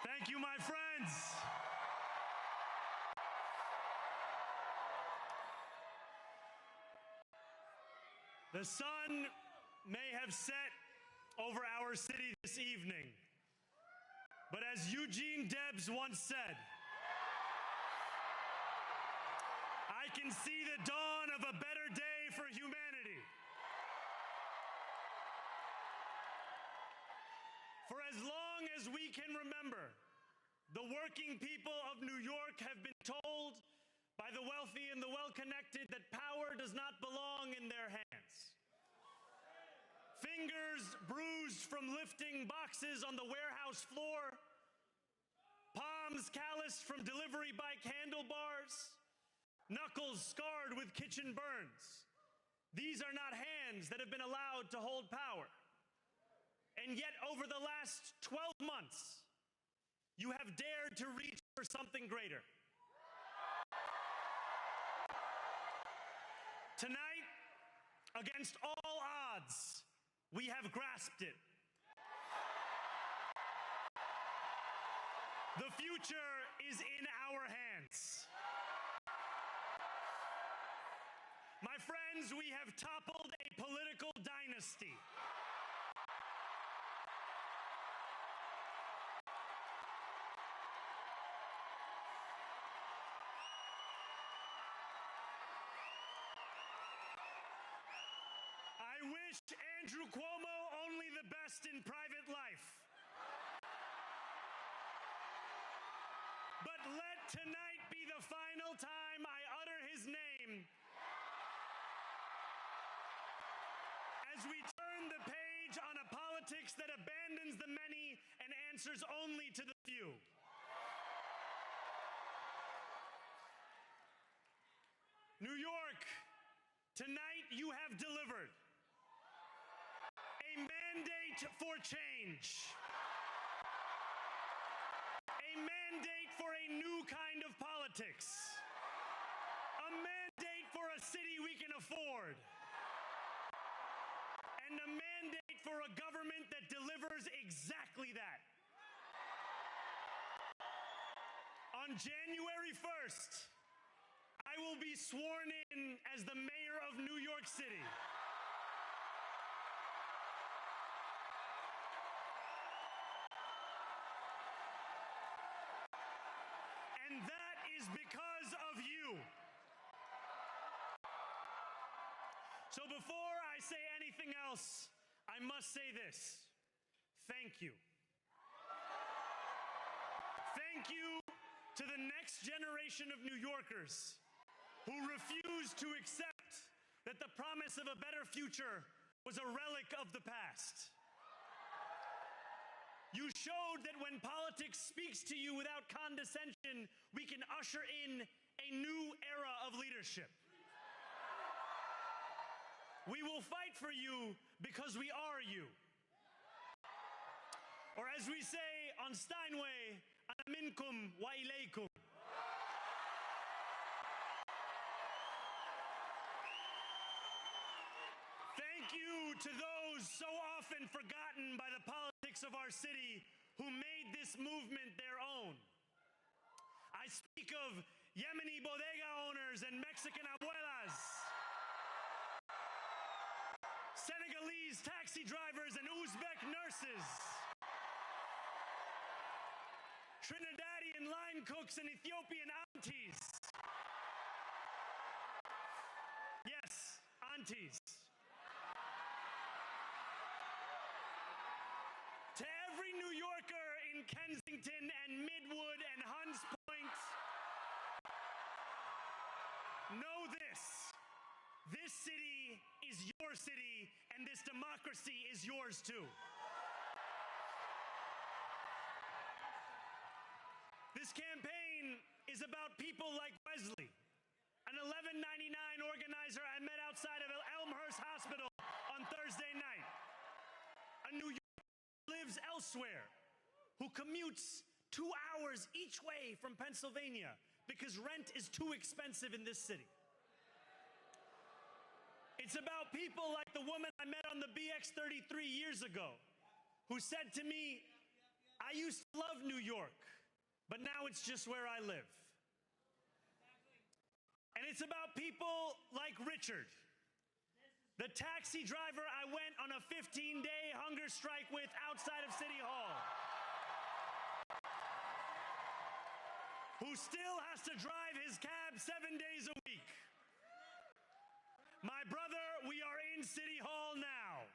Thank you, my friends. The sun may have set over our city this evening, but as Eugene Debs once said, I can see the dawn of a better day for humanity. For as long as we can remember, the working people of New York have been told by the wealthy and the well-connected that power does not belong in their hands. Fingers bruised from lifting boxes on the warehouse floor, palms calloused from delivery bike handlebars, knuckles scarred with kitchen burns. These are not hands that have been allowed to hold power. And yet, over the last 12 months, you have dared to reach for something greater. Tonight, against all odds, we have grasped it. The future is in our hands. My friends, we have toppled a political dynasty. I wish Andrew Cuomo only the best in private life. But let tonight be the final time I utter his name as we turn the page on a politics that abandons the many and answers only to the few. New York, tonight you have delivered a mandate for change, a mandate for a new kind of politics, a mandate for a city we can afford, and a mandate for a government that delivers exactly that. On January 1st, I will be sworn in as the mayor of New York City. And that is because of you. So before I say anything else, I must say this. Thank you. Thank you to the next generation of New Yorkers who refuse to accept that the promise of a better future was a relic of the past. You showed that when politics speaks to you without condescension, we can usher in a new era of leadership. We will fight for you because we are you. Or as we say on Steinway, ana minkum wa ilaykum. Thank you to those so often forgotten by the politics of our city who made this movement their own. I speak of Yemeni bodega owners and Mexican abuelas, Senegalese taxi drivers and Uzbek nurses, Trinidadian line cooks and Ethiopian aunties. Yes, aunties. To every New Yorker in Kensington and Midwood and Hunts Point, know this. This city is your city, and this democracy is yours too. This campaign is about people like Wesley, an $11.99 organizer I met outside of Elmhurst Hospital on Thursday night. A New Yorker who lives elsewhere, who commutes 2 hours each way from Pennsylvania because rent is too expensive in this city. It's about people like the woman I met on the BX-33 years ago, who said to me, I I used to love New York, but now it's just where I live. And it's about people like Richard, the taxi driver I went on a 15-day hunger strike with outside of City Hall, who still has to drive his cab 7 days a week. My brother, we are in City Hall now.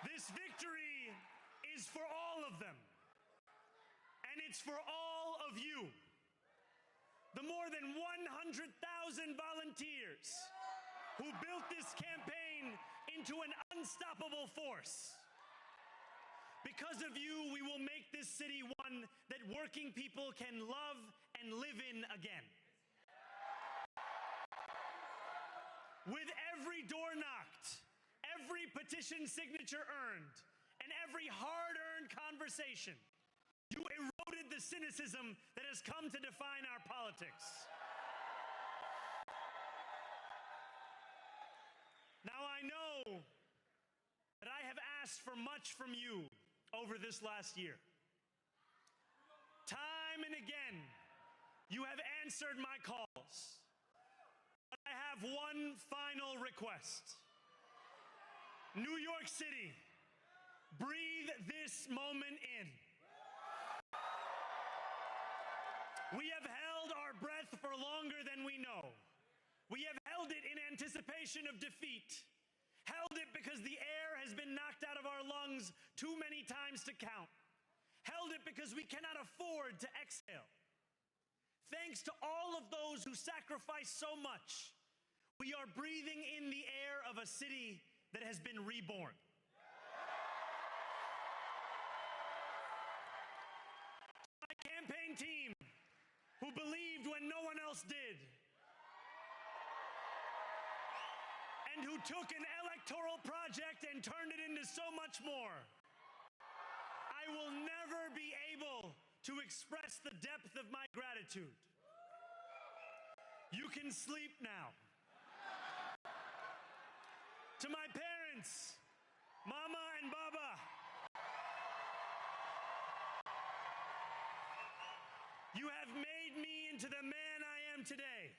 This victory is for all of them, and it's for all of you. The more than 100,000 volunteers who built this campaign into an unstoppable force. Because of you, we will make this city one that working people can love and live in again. With every door knocked, every petition signature earned, and every hard-earned conversation, you eroded the cynicism that has come to define our politics. Now, I know that I have asked for much from you over this last year. Time and again, you have answered my calls. But I have one final request. New York City, breathe this moment in. We have held our breath for longer than we know. We have held it in anticipation of defeat. Held it because the air has been knocked out of our lungs too many times to count. Held it because we cannot afford to exhale. Thanks to all of those who sacrificed so much, we are breathing in the air of a city that has been reborn. My campaign team, who believed when no one else did, and who took an electoral project and turned it into so much more. I will never be able to express the depth of my gratitude. You can sleep now. To my parents, Mama and Baba, you have made me into the man I am today.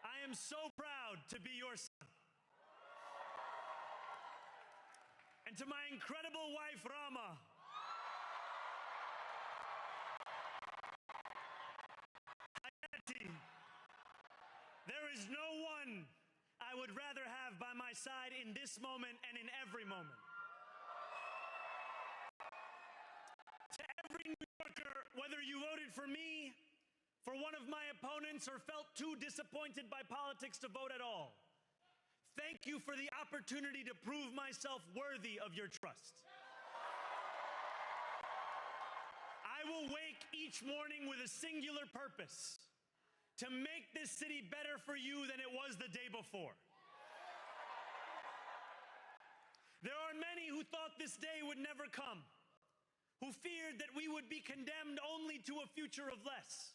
I am so proud to be your son. And to my incredible wife, Rama, Hayati, there is no one I would rather have by my side in this moment and in every moment. To every New Yorker, whether you voted for me, for one of my opponents, or felt too disappointed by politics to vote at all, thank you for the opportunity to prove myself worthy of your trust. I will wake each morning with a singular purpose: to make this city better for you than it was the day before. There are many who thought this day would never come, who feared that we would be condemned only to a future of less,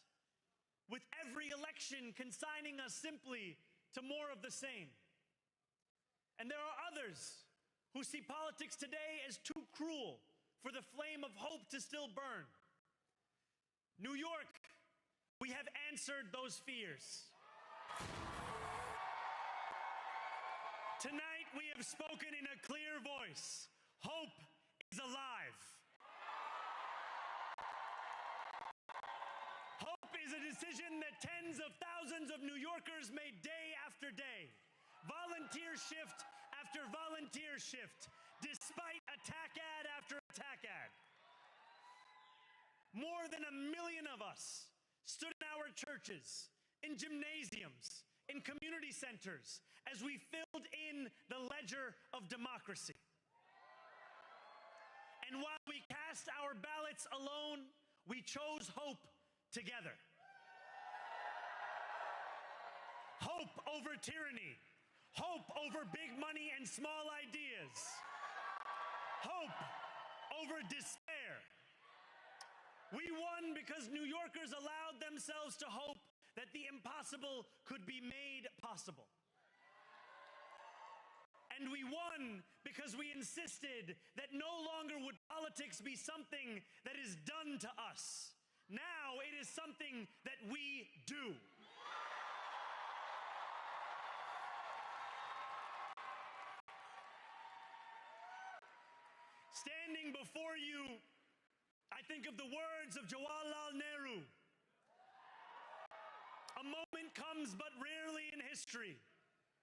with every election consigning us simply to more of the same. And there are others who see politics today as too cruel for the flame of hope to still burn. New York, we have answered those fears. Tonight we have spoken in a clear voice. Hope is alive. Hope is a decision that tens of thousands of New Yorkers made day after day. Volunteer shift after volunteer shift, despite attack ad after attack ad. More than 1 million of us stood in our churches, in gymnasiums, in community centers, as we filled in the ledger of democracy. And while we cast our ballots alone, we chose hope together. Hope over tyranny. Hope over big money and small ideas. Hope over despair. We won because New Yorkers allowed themselves to hope that the impossible could be made possible. And we won because we insisted that no longer would politics be something that is done to us. Now it is something that we do. Standing before you, I think of the words of Jawaharlal Nehru. A moment comes but rarely in history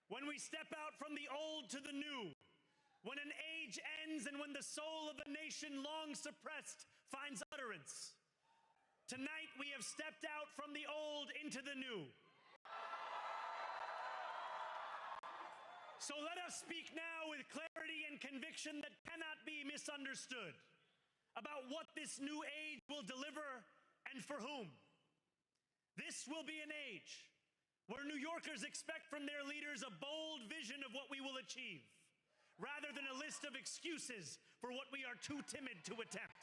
when we step out from the old to the new, when an age ends and when the soul of a nation long suppressed finds utterance. Tonight we have stepped out from the old into the new. So let us speak now with clarity and conviction that cannot be misunderstood about what this new age will deliver and for whom. This will be an age where New Yorkers expect from their leaders a bold vision of what we will achieve, rather than a list of excuses for what we are too timid to attempt.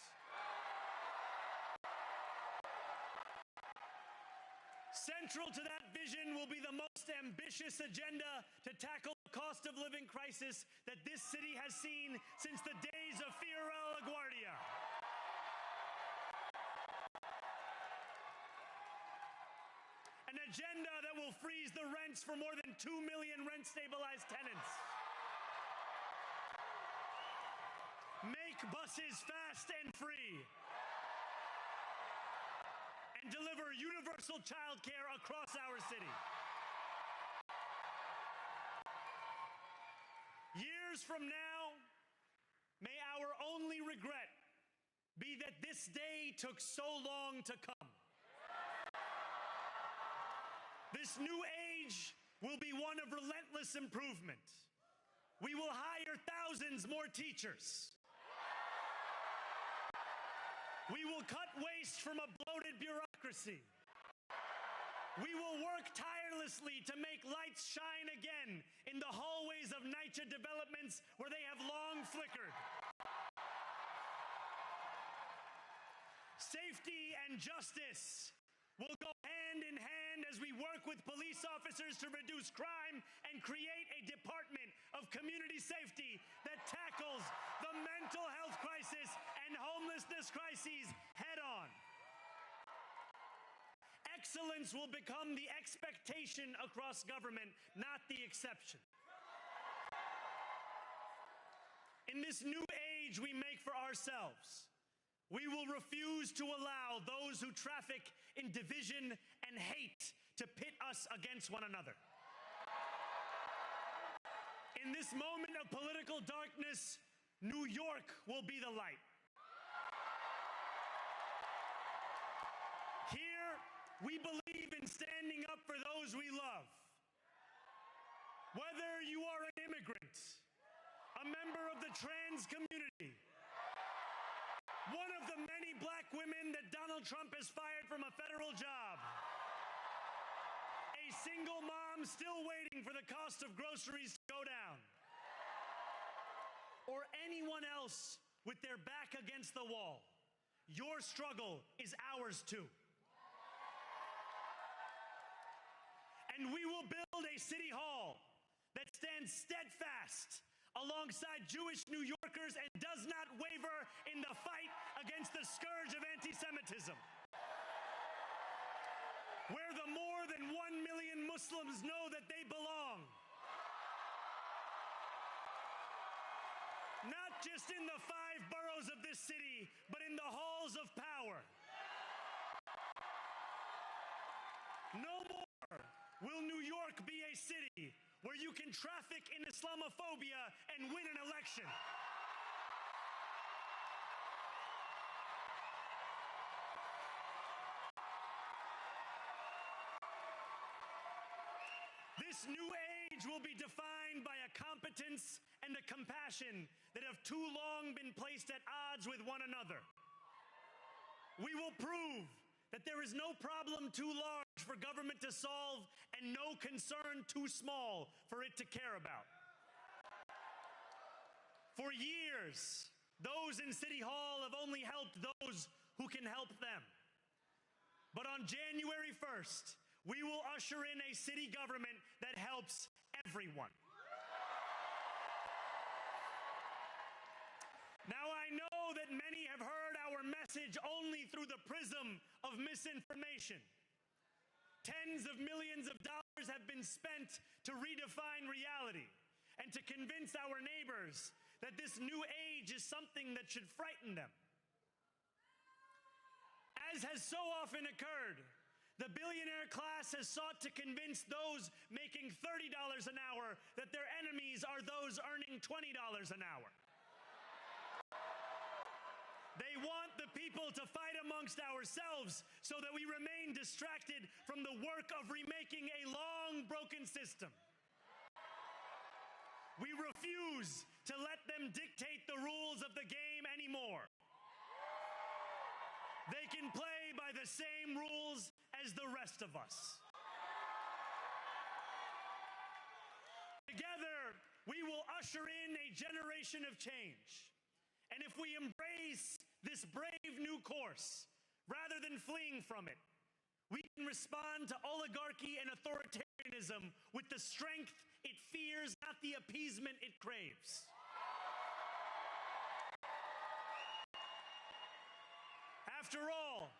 Central to that vision will be the most ambitious agenda to tackle the cost of living crisis that this city has seen since the days of Fiora LaGuardia. An agenda that will freeze the rents for more than 2 million rent-stabilized tenants. Make buses fast and free. And deliver universal child care across our city. Years from now, may our only regret be that this day took so long to come. This new age will be one of relentless improvement. We will hire thousands more teachers. We will cut waste from a bloated bureaucracy. We will work tirelessly to make lights shine again in the hallways of NYCHA developments where they have long flickered. Safety and justice will go hand in hand as we work with police officers to reduce crime and create a department of community safety that tackles the mental health crisis and homelessness crises head on. Excellence will become the expectation across government, not the exception. In this new age we make for ourselves, we will refuse to allow those who traffic in division and hate to pit us against one another. In this moment of political darkness, New York will be the light. Here, we believe in standing up for those we love. Whether you are an immigrant, a member of the trans community, one of the many black women that Donald Trump has fired from a federal job, a single mom still waiting for the cost of groceries to go down, or anyone else with their back against the wall, your struggle is ours too. And we will build a city hall that stands steadfast alongside Jewish New Yorkers and does not waver in the fight against the scourge of anti-Semitism. Where the more than 1 million Muslims know that they belong. Not just in the 5 boroughs of this city, but in the halls of power. No more will New York be a city where you can traffic in Islamophobia and win an election. This new age will be defined by a competence and a compassion that have too long been placed at odds with one another. We will prove that there is no problem too large for government to solve and no concern too small for it to care about. For years, those in City Hall have only helped those who can help them. But on January 1st, we will usher in a city government that helps everyone. message only through the prism of misinformation. Tens of millions of dollars have been spent to redefine reality and to convince our neighbors that this new age is something that should frighten them. As has so often occurred, the billionaire class has sought to convince those making $30 an hour that their enemies are those earning $20 an hour. They want the people to fight amongst ourselves so that we remain distracted from the work of remaking a long broken system. We refuse to let them dictate the rules of the game anymore. They can play by the same rules as the rest of us. Together, we will usher in a generation of change. And if we embrace this brave new course, rather than fleeing from it, we can respond to oligarchy and authoritarianism with the strength it fears, not the appeasement it craves. After all,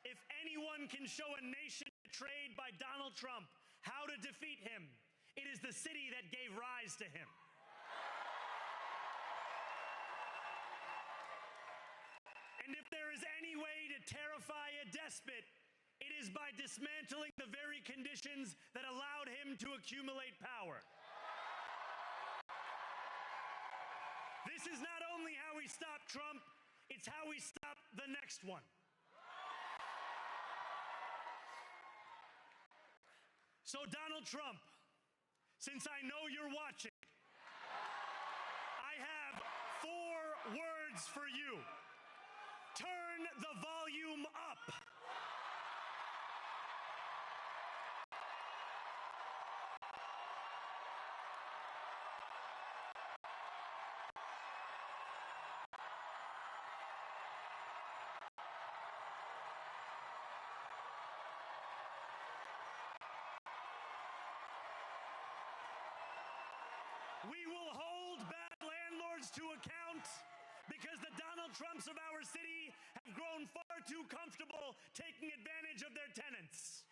if anyone can show a nation betrayed by Donald Trump how to defeat him, it is the city that gave rise to him. And if there is any way to terrify a despot, it is by dismantling the very conditions that allowed him to accumulate power. This is not only how we stop Trump, it's how we stop the next one. So Donald Trump, since I know you're watching, I have 4 words for you. Turn the volume up. We will hold bad landlords to account because the Donald Trumps of our city have grown far too comfortable taking advantage of their tenants.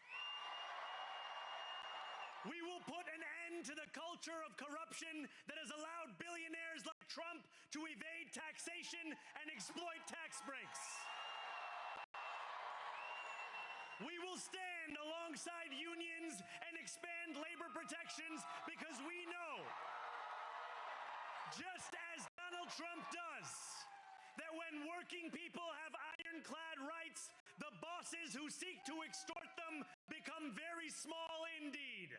We will put an end to the culture of corruption that has allowed billionaires like Trump to evade taxation and exploit tax breaks. We will stand alongside unions and expand labor protections because we know, just as Donald Trump does, that when working people have ironclad rights, the bosses who seek to extort them become very small indeed.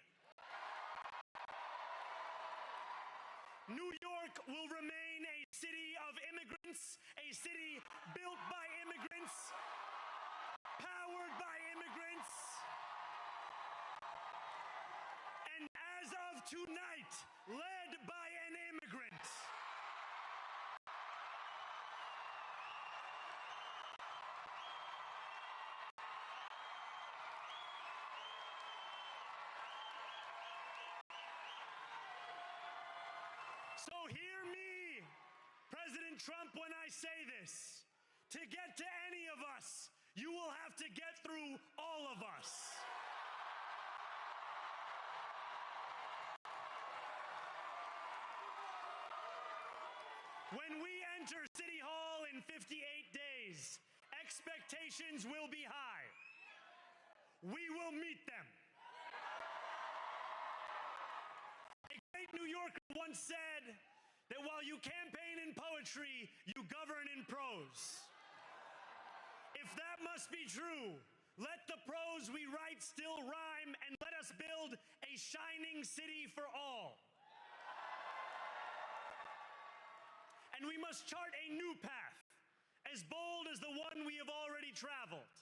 New York will remain a city of immigrants, a city built by immigrants, powered by immigrants, and as of tonight, led by an immigrant. So hear me, President Trump, when I say this. To get to any of us, you will have to get through all of us. When we enter City Hall in 58 days, expectations will be high. We will meet them. A great New Yorker once said that while you campaign in poetry, you govern in prose. If that must be true, let the prose we write still rhyme and let us build a shining city for all. And we must chart a new path, as bold as the one we have already traveled.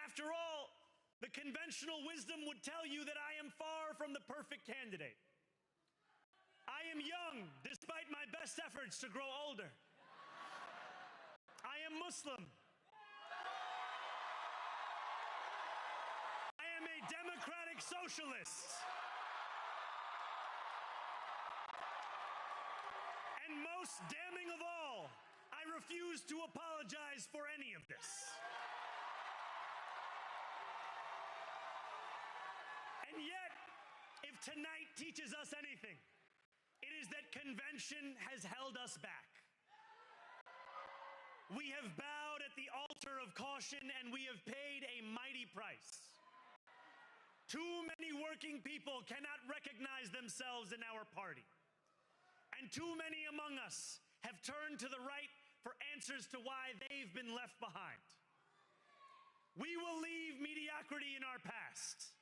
After all, the conventional wisdom would tell you that I am far from the perfect candidate. I am young, despite my best efforts to grow older. I am Muslim. I am a democratic socialist. And most damning of all, I refuse refuse to apologize for any of this. And yet, if tonight teaches us anything, it is that convention has held us back. We have bowed at the altar of caution, and we have paid a mighty price. Too many working people cannot recognize themselves in our party. And too many among us have turned to the right for answers to why they've been left behind. We will leave mediocrity in our past.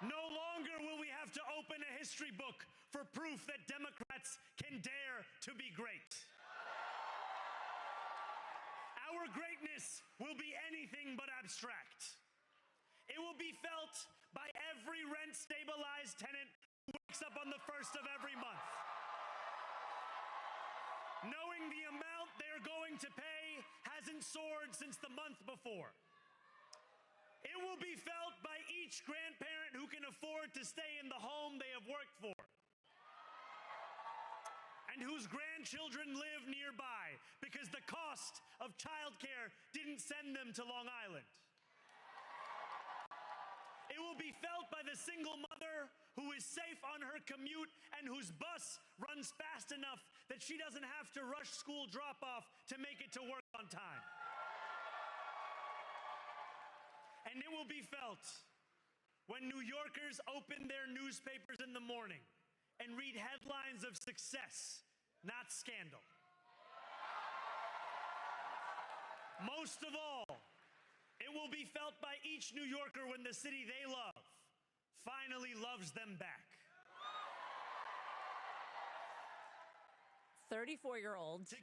No longer will we have to open a history book for proof that Democrats can dare to be great. Our greatness will be anything but abstract. It will be felt by every rent-stabilized tenant who wakes up on the first of every month, knowing the amount they're going to pay hasn't soared since the month before. It will be felt by each grandparent who can afford to stay in the home they have worked for, and whose grandchildren live nearby because the cost of childcare didn't send them to Long Island. It will be felt by the single mother who is safe on her commute and whose bus runs fast enough that she doesn't have to rush school drop-off to make it to work on time. And it will be felt when New Yorkers open their newspapers in the morning and read headlines of success, not scandal. Most of all, it will be felt by each New Yorker when the city they love finally loves them back. 34-year-old